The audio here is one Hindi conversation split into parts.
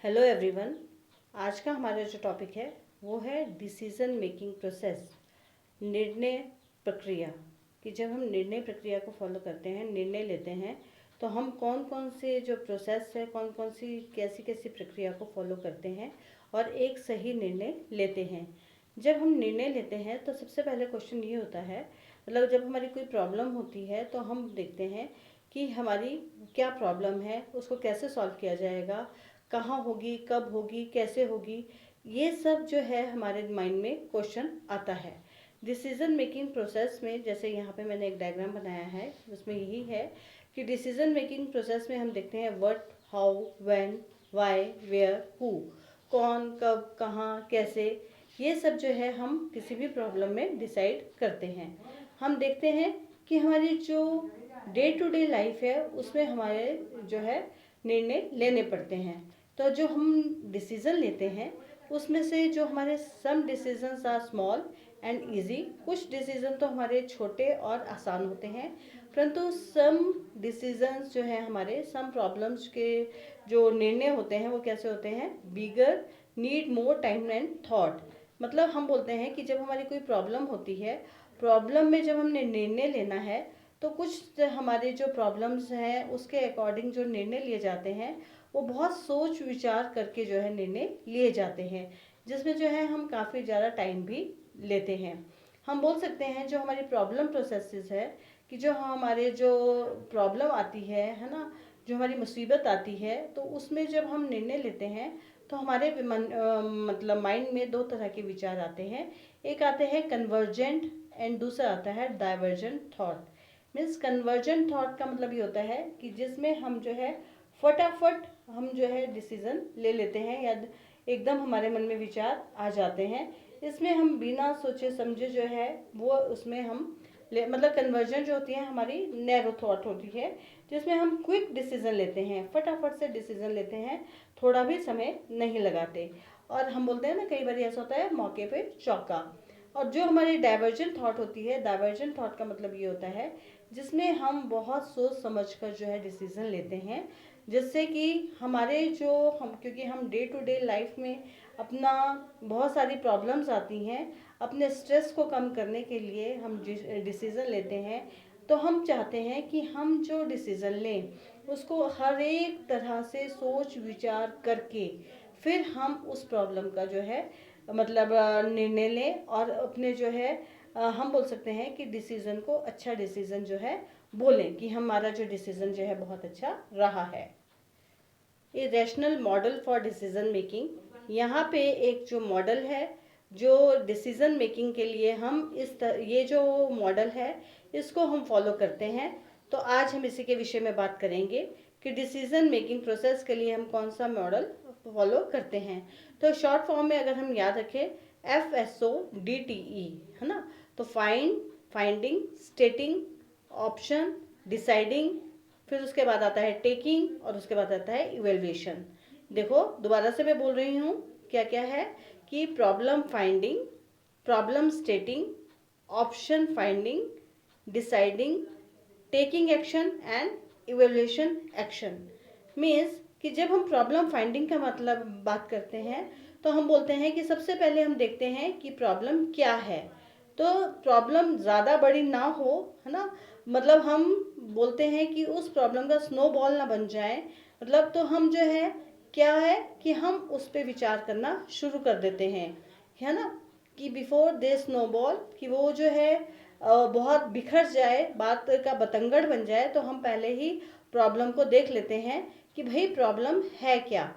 Hello everyone. आज का हमारा जो टॉपिक है वो है डिसीज़न मेकिंग प्रोसेस, निर्णय प्रक्रिया। कि जब हम निर्णय प्रक्रिया को फॉलो करते हैं, निर्णय लेते हैं, तो हम कौन कौन से जो प्रोसेस है, कौन कौन सी कैसी कैसी प्रक्रिया को फॉलो करते हैं और एक सही निर्णय लेते हैं। जब हम निर्णय लेते हैं तो सबसे पहले क्वेश्चन ये होता है, मतलब जब हमारी कोई प्रॉब्लम होती है तो हम देखते हैं कि हमारी क्या प्रॉब्लम है, उसको कैसे सॉल्व किया जाएगा, कहाँ होगी, कब होगी, कैसे होगी। ये सब जो है हमारे माइंड में क्वेश्चन आता है। डिसीजन मेकिंग प्रोसेस में, जैसे यहाँ पे मैंने एक डायग्राम बनाया है, उसमें यही है कि डिसीजन मेकिंग प्रोसेस में हम देखते हैं what, how, when, why, where, who. कौन, कब, कहाँ, कैसे, ये सब जो है हम किसी भी प्रॉब्लम में डिसाइड करते हैं। हम देखते हैं कि हमारी जो डे टू डे लाइफ है उसमें हमारे जो है निर्णय लेने पड़ते हैं। तो जो हम डिसीज़न लेते हैं उसमें से जो हमारे some decisions are small and easy, कुछ डिसीज़न तो हमारे छोटे और आसान होते हैं, परंतु सम डिसीजंस जो है हमारे सम प्रॉब्लम्स के जो निर्णय होते हैं वो कैसे होते हैं, bigger, need more time and thought. मतलब हम बोलते हैं कि जब हमारी कोई प्रॉब्लम होती है, प्रॉब्लम में जब हमने निर्णय लेना है तो कुछ हमारे जो प्रॉब्लम्स हैं उसके अकॉर्डिंग जो निर्णय लिए जाते हैं वो बहुत सोच विचार करके जो है निर्णय लिए जाते हैं, जिसमें जो है हम काफ़ी ज़्यादा टाइम भी लेते हैं। हम बोल सकते हैं जो हमारी प्रॉब्लम प्रोसेसेस है, कि जो हमारे जो प्रॉब्लम आती है ना, जो हमारी मुसीबत आती है, तो उसमें जब हम निर्णय लेते हैं तो हमारे मतलब माइंड में दो तरह के विचार आते हैं। एक आते हैं कन्वर्जेंट एंड दूसरा आता है divergent thought. Means convergent thought का मतलब ये होता है कि जिसमें हम जो है फटाफट हम जो है डिसीज़न ले लेते हैं या एकदम हमारे मन में विचार आ जाते हैं। इसमें हम बिना सोचे समझे जो है वो उसमें हम मतलब कन्वर्जन जो होती है हमारी नैरो थॉट होती है, जिसमें हम क्विक डिसीजन लेते हैं, फटाफट से डिसीजन लेते हैं, थोड़ा भी समय नहीं लगाते। और हम बोलते हैं ना, कई बार ऐसा होता है मौके पे चौका। और जो हमारी डाइवर्जेंट थॉट होती है, डाइवर्जेंट थॉट का मतलब ये होता है जिसमें हम बहुत सोच समझ कर जो है डिसीजन लेते हैं, जिससे कि हमारे जो हम, क्योंकि हम डे टू डे लाइफ में अपना बहुत सारी प्रॉब्लम्स आती हैं, अपने स्ट्रेस को कम करने के लिए हम डिसीज़न लेते हैं। तो हम चाहते हैं कि हम जो डिसीज़न लें उसको हर एक तरह से सोच विचार करके फिर हम उस प्रॉब्लम का जो है मतलब निर्णय लें, और अपने जो है हम बोल सकते हैं कि डिसीज़न को अच्छा डिसीज़न जो है बोलें कि हमारा जो डिसीज़न जो है बहुत अच्छा रहा है। A rational model for decision making, यहाँ पे एक जो मॉडल है जो डिसीजन मेकिंग के लिए हम ये जो मॉडल है इसको हम फॉलो करते हैं। तो आज हम इसी के विषय में बात करेंगे कि डिसीजन मेकिंग प्रोसेस के लिए हम कौन सा मॉडल फॉलो करते हैं। तो शॉर्ट फॉर्म में अगर हम याद रखें, FSODTE है ना। तो फाइंड, फाइंडिंग, स्टेटिंग, ऑप्शन, डिसाइडिंग, फिर उसके बाद आता है टेकिंग और उसके बाद आता है इवेल्युएशन। देखो दोबारा से मैं बोल रही हूँ, क्या क्या है कि problem finding, problem स्टेटिंग, option finding, deciding, taking action and evaluation action. Means कि जब हम प्रॉब्लम फाइंडिंग का मतलब बात करते हैं तो हम बोलते हैं कि सबसे पहले हम देखते हैं कि प्रॉब्लम क्या है। तो प्रॉब्लम ज़्यादा बड़ी ना हो, है ना, मतलब हम बोलते हैं कि उस प्रॉब्लम का स्नोबॉल ना बन जाए। मतलब तो हम जो है क्या है कि हम उस पर विचार करना शुरू कर देते हैं, है ना, कि बिफोर दे स्नोबॉल, कि वो जो है बहुत बिखर जाए, बात का बतंगड़ बन जाए, तो हम पहले ही प्रॉब्लम को देख लेते हैं कि भाई प्रॉब्लम है क्या।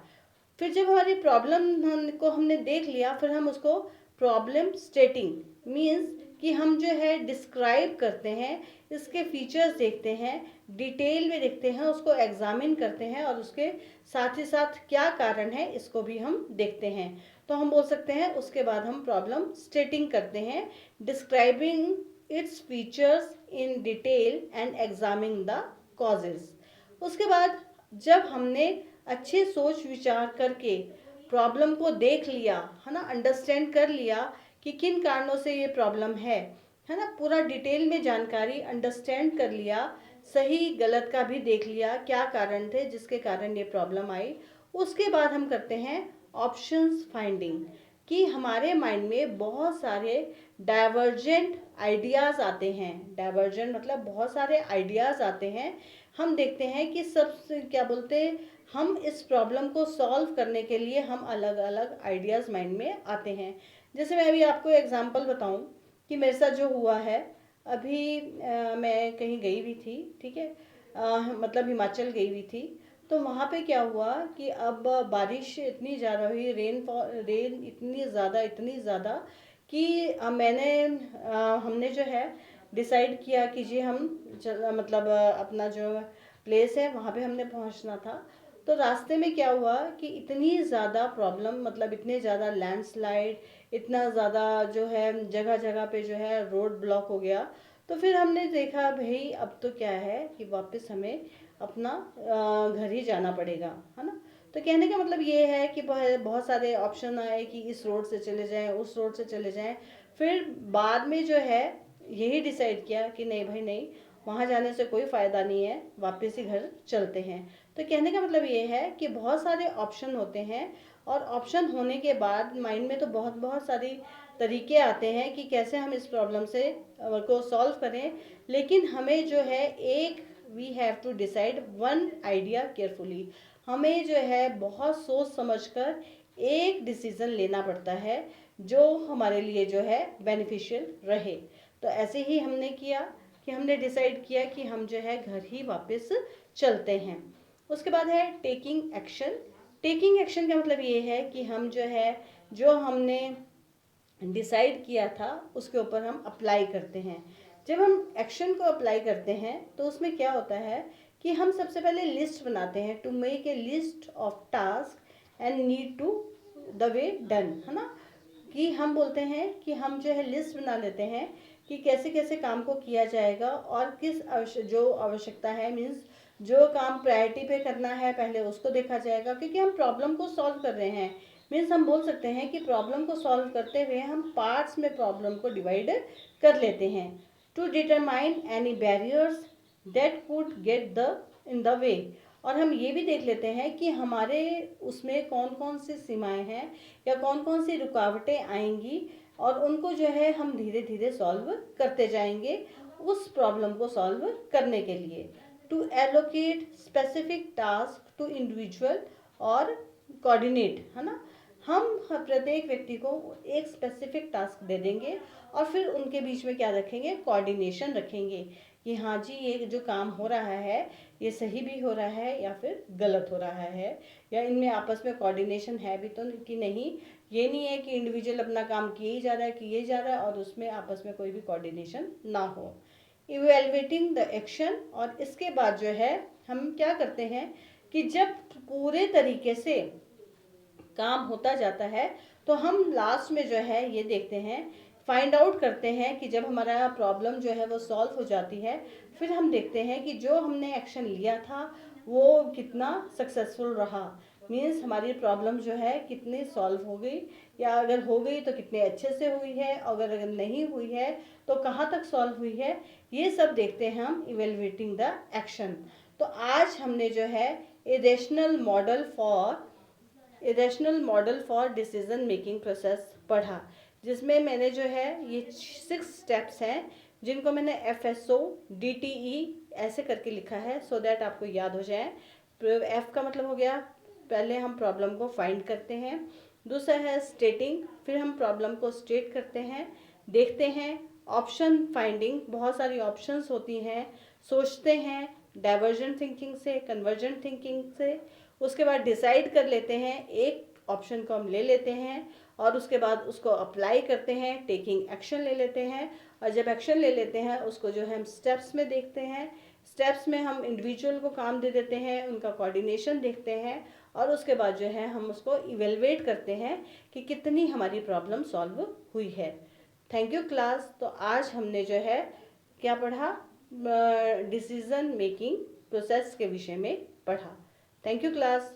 फिर जब हमारी प्रॉब्लम को हमने देख लिया, फिर हम उसको प्रॉब्लम स्टेटिंग, मीन्स कि हम जो है डिस्क्राइब करते हैं, इसके फीचर्स देखते हैं, डिटेल में देखते हैं, उसको एग्जामिन करते हैं, और उसके साथ ही साथ क्या कारण है इसको भी हम देखते हैं। तो हम बोल सकते हैं उसके बाद हम प्रॉब्लम स्टेटिंग करते हैं, describing its features in detail and examine the causes. उसके बाद जब हमने अच्छे सोच विचार करके प्रॉब्लम को देख लिया, है ना, अंडरस्टैंड कर लिया कि किन कारणों से ये प्रॉब्लम है ना, पूरा डिटेल में जानकारी अंडरस्टैंड कर लिया, सही गलत का भी देख लिया, क्या कारण थे जिसके कारण ये प्रॉब्लम आई, उसके बाद हम करते हैं ऑप्शंस फाइंडिंग, कि हमारे माइंड में बहुत सारे डाइवर्जेंट आइडियाज़ आते हैं। डाइवर्जेंट मतलब बहुत सारे आइडियाज़ आते हैं। हम देखते हैं कि सबसे क्या बोलते हैं, हम इस प्रॉब्लम को सॉल्व करने के लिए हम अलग अलग आइडियाज़ माइंड में आते हैं। जैसे मैं अभी आपको एग्जांपल बताऊं कि मेरे साथ जो हुआ है अभी, मैं कहीं गई हुई थी, ठीक है, मतलब हिमाचल गई हुई थी। तो वहाँ पे क्या हुआ कि अब बारिश इतनी ज़्यादा हुई, रेन इतनी ज़्यादा कि हमने जो है डिसाइड किया कि जी हम मतलब अपना जो प्लेस है वहाँ पे हमने पहुँचना था। तो रास्ते में क्या हुआ कि इतनी ज़्यादा प्रॉब्लम, मतलब इतने ज़्यादा लैंडस्लाइड, इतना ज़्यादा जो है जगह जगह पे जो है रोड ब्लॉक हो गया। तो फिर हमने देखा भाई अब तो क्या है कि वापस हमें अपना घर ही जाना पड़ेगा, है ना। तो कहने का मतलब ये है कि बहुत सारे ऑप्शन आए कि इस रोड से चले जाएं, उस रोड से चले जाएं। फिर बाद में जो है यही डिसाइड किया कि नहीं भाई नहीं, वहाँ जाने से कोई फ़ायदा नहीं है, वापस ही घर चलते हैं। तो कहने का मतलब ये है कि बहुत सारे ऑप्शन होते हैं, और ऑप्शन होने के बाद माइंड में तो बहुत बहुत सारी तरीके आते हैं कि कैसे हम इस प्रॉब्लम से को सॉल्व करें। लेकिन हमें जो है एक we have to decide one idea carefully. हमें जो है बहुत सोच समझकर एक डिसीजन लेना पड़ता है जो हमारे लिए जो है बेनिफिशियल रहे। तो ऐसे ही हमने किया कि हमने डिसाइड किया कि हम जो है घर ही वापस चलते हैं। उसके बाद है टेकिंग एक्शन। टेकिंग एक्शन का मतलब ये है कि हम जो है जो हमने डिसाइड किया था उसके ऊपर हम अप्लाई करते हैं। जब हम एक्शन को अप्लाई करते हैं तो उसमें क्या होता है कि हम सबसे पहले लिस्ट बनाते हैं, to make a list of task and need to the way done, है ना। कि हम बोलते हैं कि हम जो है लिस्ट बना लेते हैं कि कैसे कैसे काम को किया जाएगा और जो आवश्यकता है, मीन्स जो काम प्रायोरिटी पे करना है पहले उसको देखा जाएगा, क्योंकि हम प्रॉब्लम को सॉल्व कर रहे हैं। मीन्स हम बोल सकते हैं कि प्रॉब्लम को सॉल्व करते हुए हम पार्ट्स में प्रॉब्लम को डिवाइड कर लेते हैं। To determine any barriers that could get the in the way. और हम ये भी देख लेते हैं कि हमारे उसमें कौन कौन सी सीमाएं हैं या कौन कौन सी रुकावटें आएंगी, और उनको जो है हम धीरे धीरे सॉल्व करते जाएंगे उस प्रॉब्लम को सॉल्व करने के लिए। To allocate specific task to individual और कोऑर्डिनेट, है ना। हम प्रत्येक व्यक्ति को एक स्पेसिफिक टास्क दे देंगे और फिर उनके बीच में क्या रखेंगे, कोऑर्डिनेशन रखेंगे कि हाँ जी ये जो काम हो रहा है ये सही भी हो रहा है या फिर गलत हो रहा है, या इनमें आपस में कोऑर्डिनेशन है भी तो कि नहीं। ये नहीं है कि इंडिविजुअल अपना काम किए जा रहा है और उसमें आपस में कोई भी कोऑर्डिनेशन ना हो। Evaluating the action. और इसके बाद जो है हम क्या करते हैं कि जब पूरे तरीके से काम होता जाता है तो हम लास्ट में जो है ये देखते हैं, फाइंड आउट करते हैं कि जब हमारा प्रॉब्लम जो है वो सॉल्व हो जाती है, फिर हम देखते हैं कि जो हमने एक्शन लिया था वो कितना सक्सेसफुल रहा। मीन्स हमारी प्रॉब्लम जो है कितनी सॉल्व हो गई, या अगर हो गई तो कितने अच्छे से हुई है, अगर नहीं हुई है तो कहाँ तक सॉल्व हुई है। ये सब देखते हैं हम इवेलुएटिंग द एक्शन। तो आज हमने जो है irrational model for decision making process पढ़ा, जिसमें मैंने जो है ये 6 स्टेप्स हैं जिनको मैंने FSO DTE ऐसे करके लिखा है सो दैट आपको याद हो जाए। F का मतलब हो गया, पहले हम प्रॉब्लम को फाइंड करते हैं। दूसरा है स्टेटिंग, फिर हम प्रॉब्लम को स्टेट करते हैं, देखते हैं। ऑप्शन फाइंडिंग, बहुत सारी ऑप्शंस होती हैं, सोचते हैं डाइवर्जेंट थिंकिंग से, कन्वर्जेंट थिंकिंग से। उसके बाद डिसाइड कर लेते हैं, एक ऑप्शन को हम ले लेते हैं और उसके बाद उसको अप्लाई करते हैं, टेकिंग एक्शन ले लेते हैं। और जब एक्शन ले लेते हैं उसको जो है हम स्टेप्स में देखते हैं, स्टेप्स में हम इंडिविजुअल को काम दे देते हैं, उनका कोऑर्डिनेशन देखते हैं, और उसके बाद जो है हम उसको इवेलुएट करते हैं कि कितनी हमारी प्रॉब्लम सॉल्व हुई है। Thank you class. तो आज हमने जो है क्या पढ़ा, डिसीजन मेकिंग प्रोसेस के विषय में पढ़ा। Thank you class.